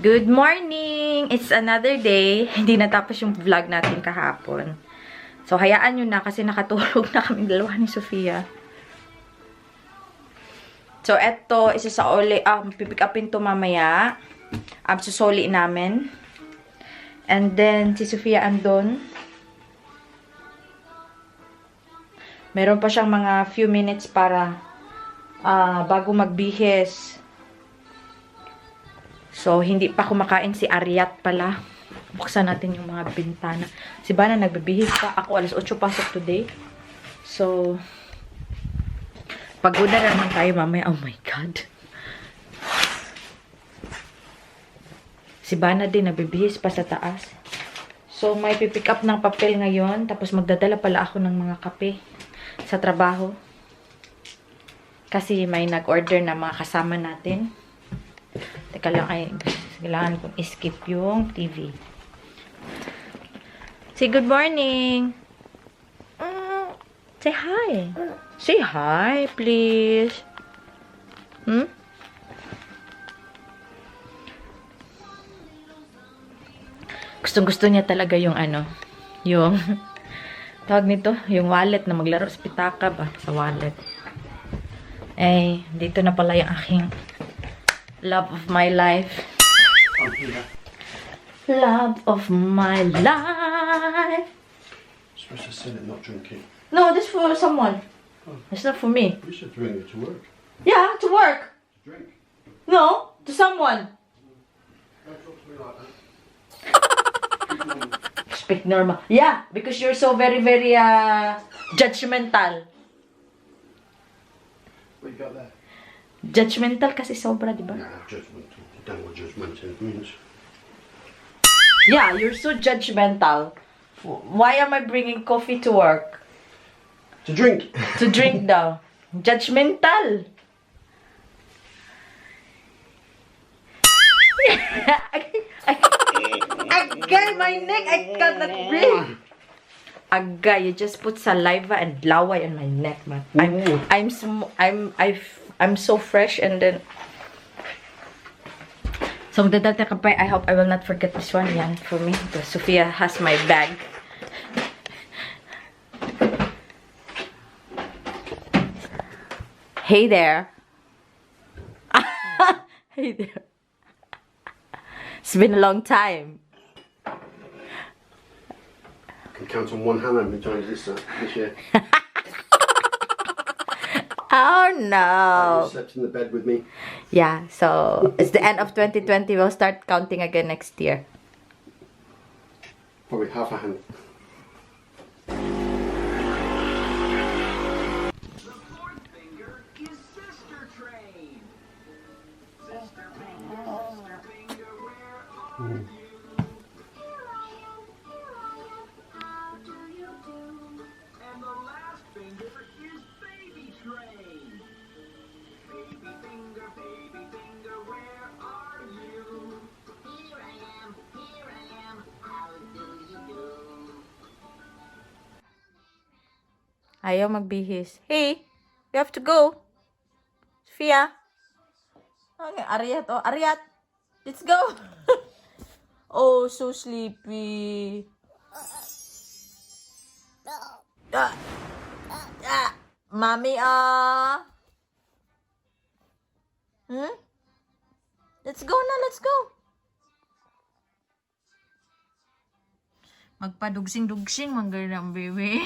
Good morning! It's another day. Hindi natapos yung vlog natin kahapon. So, hayaan nyo na kasi nakatulog na kami dalawa ni Sophia. So, eto, isa sa uli, pipick upin to mamaya. Susuli namin. And then, si Sophia andon. Meron pa siyang mga few minutes para bago magbihis. So, hindi pa kumakain si Ariat pala. Buksan natin yung mga bintana. Si Bana nagbibihis pa. Ako alas 8 pasok today. So, pagoda na naman tayo mamaya. Oh my God. Si Bana din nagbibihis pa sa taas. So, may pipick up ng papel ngayon. Tapos magdadala pala ako ng mga kape sa trabaho. Kasi may nag-order na mga kasama natin. Teka lang, ay, kailangan kong skip yung TV. Say good morning. Say hi. Say hi, please. Gustong-gusto niya talaga yung yung tawag nito, yung wallet na maglaro sa pitaka ba? Sa wallet. Eh, dito na pala yung aking love of my life. Love of my life. You're supposed to sell it, not drink it. No, this for someone. Oh. It's not for me. You should bring it to work. Yeah, to work. To drink. No, to someone. Don't talk to me like that. Speak normal. Yeah, because you're so very, very judgmental. What you got there? Judgmental kasi sobra, di ba? Nah, judgmental. You don't know what judgmental means. Yeah, you're so judgmental. Why am I bringing coffee to work? To drink. To drink daw. Judgmental. Agay, my neck. I cannot breathe. Agay, you just put saliva and laway on my neck, man. I'm so fresh, and then so magdadala ka pa. I hope I will not forget this one. Yan for me. Sophia has my bag. Hey there. Hey there. It's been a long time. I can count on one hand how many times this year. Oh no. You slept in the bed with me. Yeah, so it's the end of 2020. We'll start counting again next year. Probably half a hand. Ayaw magbihis. Hey, we have to go. Sophia. Okay, Ariat. Oh, Ariat. Let's go. Oh, so sleepy. Mommy, Let's go na, let's go. Magpadugsing-dugsing, manggalang baby.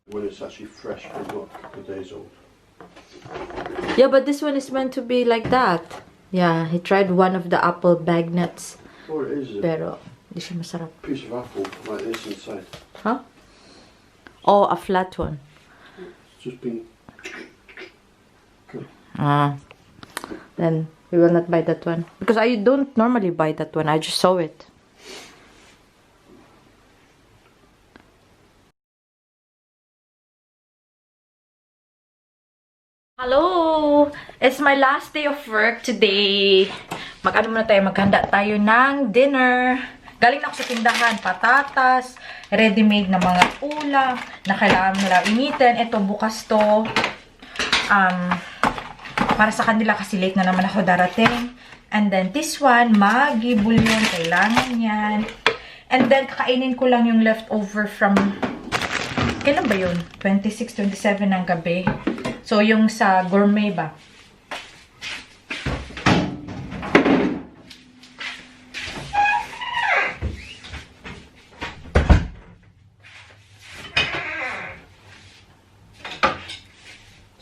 When it's actually fresh, but not a couple of days old. Yeah, but this one is meant to be like that. Yeah, he tried one of the apple bag nuts. Or it is a Pero, di siya masarap. piece of apple like this inside. Huh? Oh, a flat one. It's just been... Then, we will not buy that one. Because I don't normally buy that one. I just saw it. Hello! It's my last day of work today. Mag-ano muna tayo, maghanda tayo ng dinner. Galing na ako sa tindahan, patatas, ready-made na mga ulam, na kailangan mo lang initin. Ito, bukas to. Para sa kanila kasi late na naman ako darating. And then this one, Maggi bouillon, kailangan yan. And then, kakainin ko lang yung leftover from, kailan ba yun? 26, 27 ng gabi. So, yung sa gourmet ba?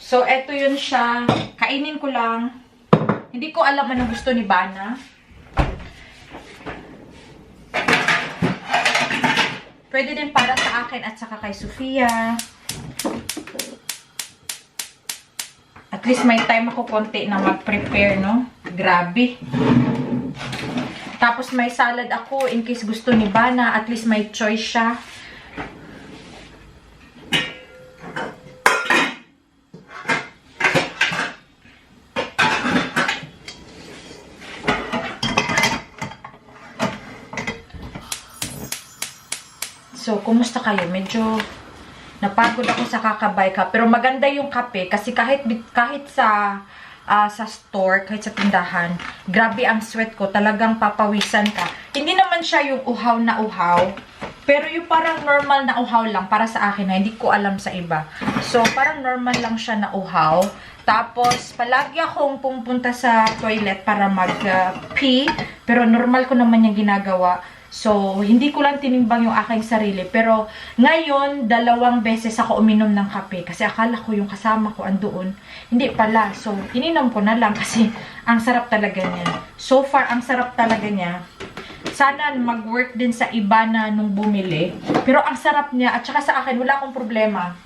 So, eto yun siya. Kainin ko lang. Hindi ko alam anong gusto ni Bana. Pwede din para sa akin at saka kay Sophia. At least may time ako konti na mag-prepare, no? Grabe. Tapos may salad ako in case gusto ni Bana. At least may choice siya. So, kumusta kayo? Medyo napagod ako sa kakabay ka. Pero maganda yung kape kasi kahit sa store, kahit sa tindahan, grabe ang sweat ko. Talagang papawisan ka. Hindi naman siya yung uhaw na uhaw. Pero yung parang normal na uhaw lang para sa akin na hindi ko alam sa iba. So, parang normal lang siya na uhaw. Tapos, palagi akong pumunta sa toilet para mag-pee. Pero normal ko naman yung ginagawa. So, hindi ko lang tinimbang yung aking sarili. Pero, ngayon, 2 beses ako uminom ng kape. Kasi akala ko yung kasama ko andoon. Hindi pala. So, ininom ko na lang kasi ang sarap talaga niya. So far, ang sarap talaga niya. Sana mag-work din sa iba na nung bumili. Pero ang sarap niya. At saka sa akin, wala akong problema.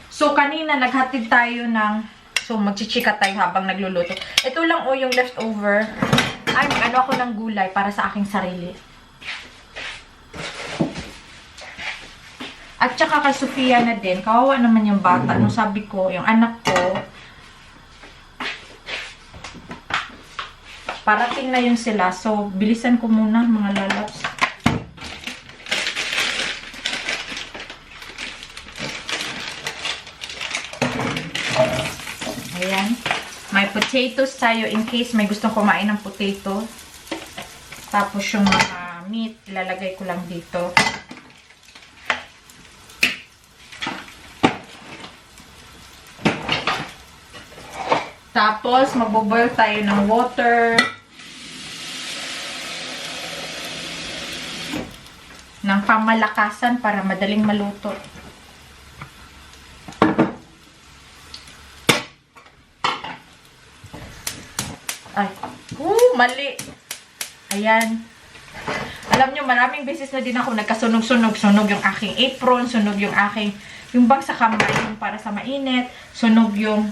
So, kanina, naghatid tayo ng... So, magchichika tayo habang nagluluto. Ito lang yung leftover. Ay, ano ako ng gulay para sa aking sarili. At saka kay Sophia na din. Kawawa naman yung bata. Nung sabi ko, yung anak ko, parating na yun sila. So, bilisan ko muna mga lalabs. Ayan. May potatoes tayo in case may gustong kumain ng potato. Tapos yung mga meat, ilalagay ko lang dito. Tapos, magboboil tayo ng water. Ng pamalakasan para madaling maluto. Ay, mali. Ayan. Alam nyo, maraming beses na din ako nagkasunog-sunog. Sunog yung aking apron, sunog yung aking, yung bang sa kamay, yung para sa mainit, sunog yung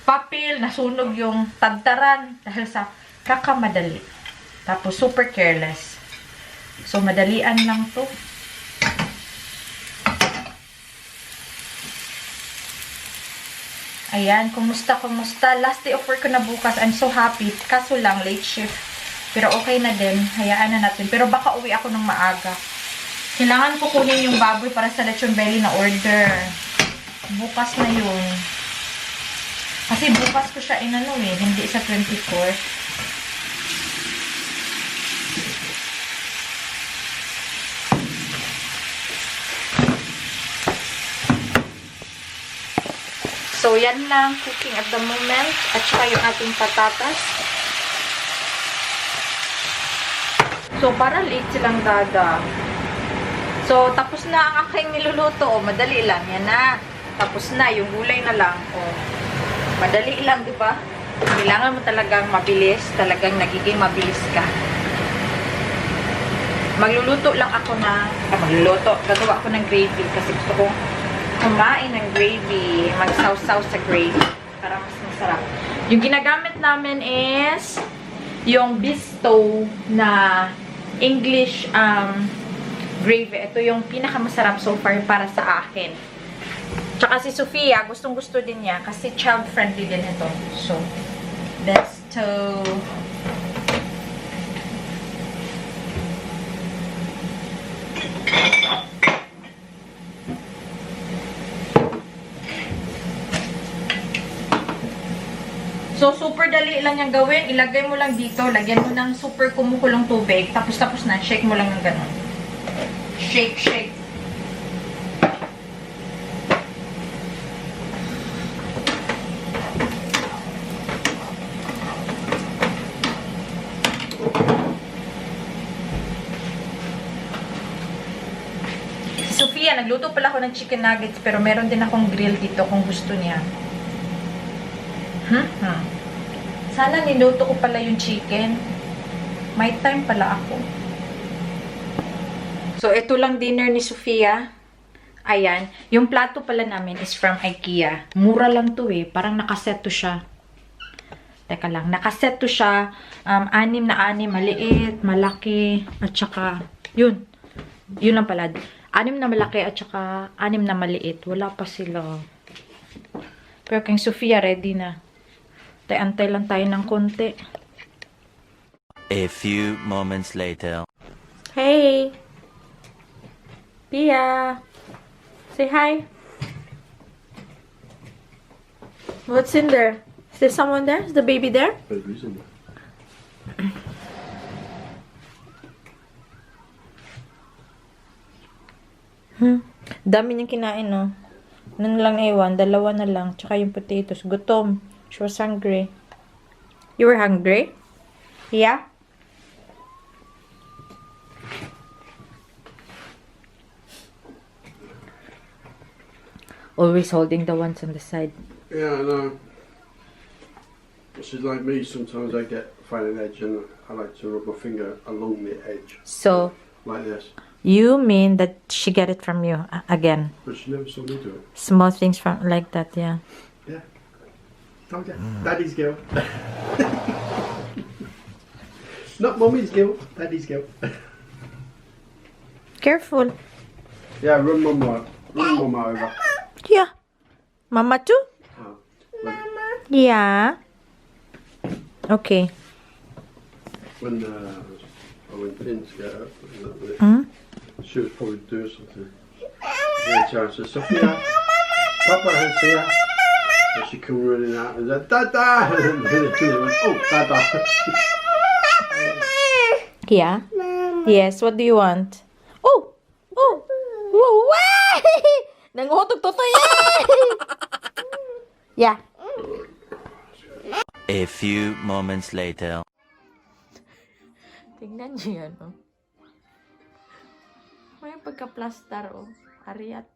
papel, nasunog yung tagtaran dahil sa kakamadali. Tapos, super careless. So, madalian lang to. Ayan, kumusta? Last day of work ko na bukas. I'm so happy. Kaso lang, late shift. Pero okay na din. Hayaan na natin. Pero baka uwi ako ng maaga. Kailangan ko kunin yung baboy para sa lechon belly na order. Bukas na yun. Kasi bukas ko siya inano hindi sa 24. So, yan lang cooking at the moment. At saka yung ating patatas. So, para late silang dada. So, tapos na ang aking niluluto. O, madali lang. Yan na. Tapos na. Yung gulay na lang. O, madali lang, di ba? Kailangan mo talagang mabilis. Talagang nagiging mabilis ka. Magluluto lang ako na... Gagawa ako ng gravy. Kasi gusto ko kumain ng gravy. Magsaw-saw sa gravy. Para mas masarap. Yung ginagamit namin is yung bisto na English gravy. Ito yung pinakamasarap so far para sa akin. Tsaka si Sophia, gustong-gusto din niya kasi child-friendly din ito. So, besto. So, super dali lang yung gawin. Ilagay mo lang dito. Lagyan mo ng super kumukulong tubig. Tapos na. Shake mo lang ng ganun. Shake, shake. Sophia, nagluto pala ako ng chicken nuggets pero meron din akong grill dito kung gusto niya. Sana niluto ko pala yung chicken. May time pala ako. So, ito lang dinner ni Sophia. Ayan. Yung plato pala namin is from IKEA. Mura lang to eh. Parang nakaset to siya. Teka lang. Nakaset to siya. 6 na 6. Maliit, malaki, at saka, yun. Yun lang pala. 6 na malaki at saka 6 na maliit. Wala pa sila. Pero kay Sophia, ready na. Antay lang tayo ng konti. A few moments later. Hey! Pia! Say hi! What's in there? Is there someone there? Is the baby there? Baby's in there. Dami niyang kinain, no? Ano lang ewan? 2 na lang. Tsaka yung potatoes. Gutom. She was hungry. You were hungry? Yeah? Always holding the ones on the side. Yeah, I know. She's like me. Sometimes I find an edge and I like to rub my finger along the edge. So, Like this. you mean that she get it from you again? But she never saw me do it. Small things from like that, yeah. Yeah. Oh, yeah. Daddy's girl. Not mommy's girl. Daddy's girl. Careful. Yeah, run mama. Run mama over. Yeah. Mama too? Oh, when, Yeah. Okay. when Finn's get up, she was probably doing something. Yeah, Charles said, Sophia, Papa has here. And she come running out and said, Dada! And then they went, oh, Dada. Yeah? Yes, what do you want? Oh! Oh! Whoa! Nanguhotog totoy! Yeah. A few moments later. Tingnan niyo yan, oh. May pagka-plastar, oh. Ariat.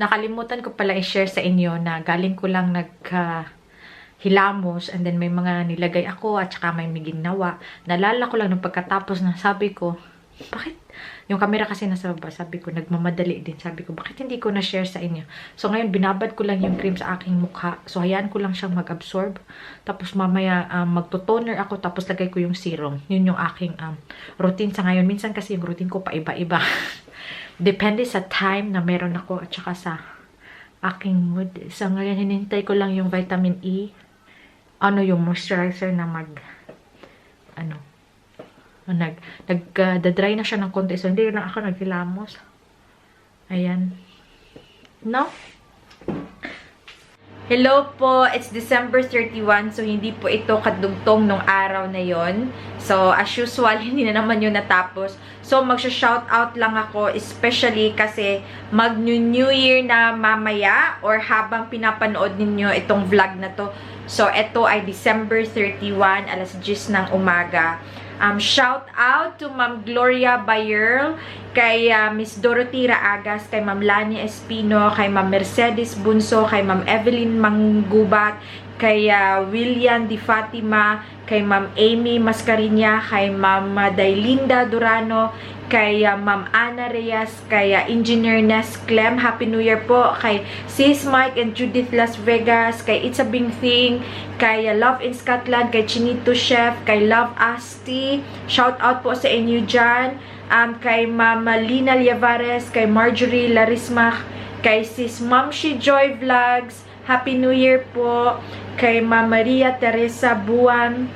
Nakalimutan ko pala i-share sa inyo na galing ko lang hilamos and then may mga nilagay ako at saka may ginawa. Nalala ko lang nung pagkatapos na sabi ko, bakit? Yung camera kasi nasa baba, sabi ko, nagmamadali din. Sabi ko, bakit hindi ko na-share sa inyo? So ngayon, binabad ko lang yung cream sa aking mukha. So hayaan ko lang siyang mag-absorb. Tapos mamaya, magto-toner ako, tapos lagay ko yung serum. Yun yung aking routine sa ngayon. Minsan kasi yung routine ko pa iba-iba. depende sa time na meron ako at saka sa aking mood. So, ngayon, hinintay ko lang yung vitamin E. Yung moisturizer na nagdadry na siya ng konti. So, hindi lang ako naghilamos. Ayan. No? Hello po, it's December 31, so hindi po ito kadugtong nung araw na yon. So, as usual, hindi na naman yun natapos. So, magsha-shoutout lang ako, especially kasi mag-New Year na mamaya or habang pinapanood ninyo itong vlog na to. So, ito ay December 31, alas 10 ng umaga. Shout out to Ma'am Gloria Bayerl, kay Miss Dorothy Raagas, kay Ma'am Lani Espino, kay Ma'am Mercedes Bunso, kay Ma'am Evelyn Manggubat, kay William Di Fatima, kay Ma'am Amy Mascarinya, kay Ma'am Dailinda Durano, kay Ma'am Ana Reyes, kay Engineer Nes Clem, Happy New Year po, kay Sis Mike and Judith Las Vegas, kay It's a Big Thing, kay Love in Scotland, kay Chinito Chef, kay Love Asti, shout out po sa inyo dyan, kay Ma'am Lina Liavares, kay Marjorie Larisma, kay Sis Mamshi Joy Vlogs, Happy New Year po, kay Ma'am Maria Teresa Buwan,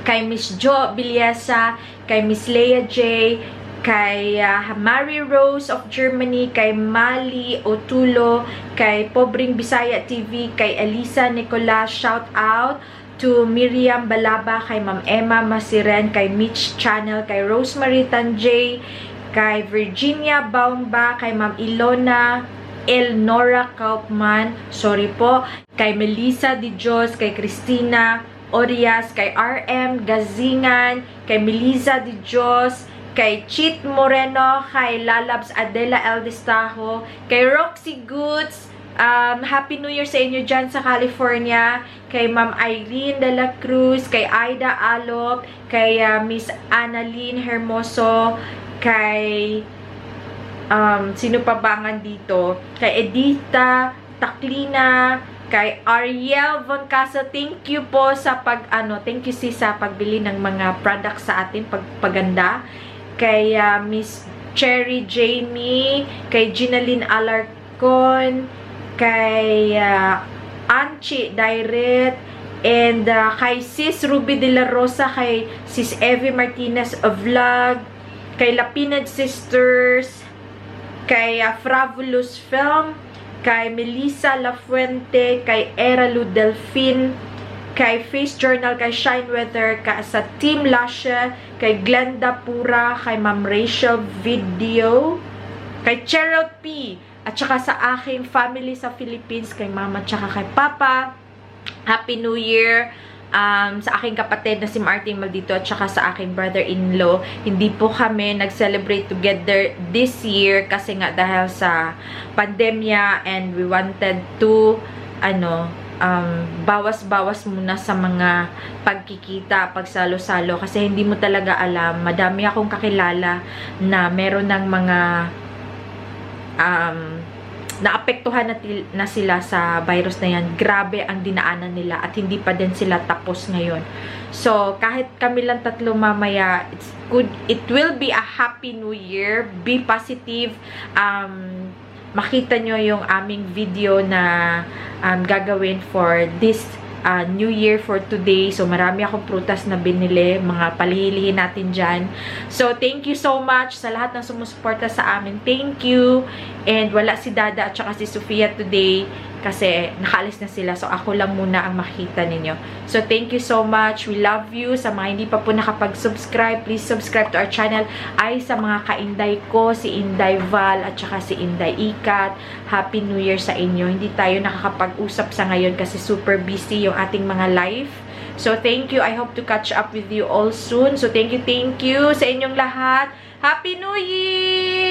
kay Miss Jo Bilyesa, kay Miss Leia J, kay Mary Rose of Germany, kay Mali Otulo, kay Pobring Bisaya TV, kay Elisa Nicolas, shout out to Miriam Balaba, kay Ma'am Emma Masiren, kay Mitch Channel, kay Rosemary Tanjay, kay Virginia Baumba, kay Ma'am Ilona Elnora Kaufman, sorry po, kay Melissa Di Dios, kay Christina Orias, kay RM Gazingan, kay Melissa Di Dios, kay Chit Moreno, kay Lalabs Adela Eldestajo, kay Roxy Goods, Happy New Year sa inyo dyan sa California, kay Ma'am Irene De La Cruz, kay Aida Alop, kay Miss Annalyn Hermoso, kay sino pa bangan dito, kay Edita Taklina, kay Ariel Von Casa, thank you po sa thank you sis sa pagbili ng mga products sa atin, pagpaganda, kay Miss Cherry Jamie, kay Ginaline Alarcon, kay Anchi Direct, and kay Sis Ruby De La Rosa, kay Sis Evie Martinez of Vlog, kay Lapinad Sisters, kay Fravulous Film, kay Melissa Lafuente, kay Era Lu Delphine, kay Face Journal, kay Shine Weather, sa Team Lasha, kay Glenda Pura, kay Ma'am Rachel Video, kay Cheryl P, at saka sa aking family sa Philippines, kay Mama, at saka kay Papa, Happy New Year, sa aking kapatid na si Martin Maldito, at saka sa aking brother-in-law. Hindi po kami nag-celebrate together this year, kasi nga dahil sa pandemya, and we wanted to, bawas-bawas muna sa mga pagkikita, pagsalo-salo, kasi hindi mo talaga alam. Madami akong kakilala na meron ng mga naapektuhan na sila sa virus na yan. Grabe ang dinaanan nila at hindi pa din sila tapos ngayon. So, kahit kami lang tatlo mamaya, it will be a happy new year. Be positive. Makita nyo yung aming video na gagawin for this New Year for today. So, marami akong prutas na binili. Mga palihilihin natin dyan. So, thank you so much sa lahat ng sumusuporta sa amin. Thank you. And wala si Dada at saka si Sophia today kasi nakaalis na sila. So, ako lang muna ang makita ninyo. So, thank you so much. We love you. Sa mga hindi pa po nakapag-subscribe, please subscribe to our channel. Ay, sa mga ka-Inday ko, si Inday Val at saka si Inday Ikat. Happy New Year sa inyo. Hindi tayo nakakapag-usap sa ngayon kasi super busy yung ating mga live. So, thank you. I hope to catch up with you all soon. So, thank you sa inyong lahat. Happy New Year!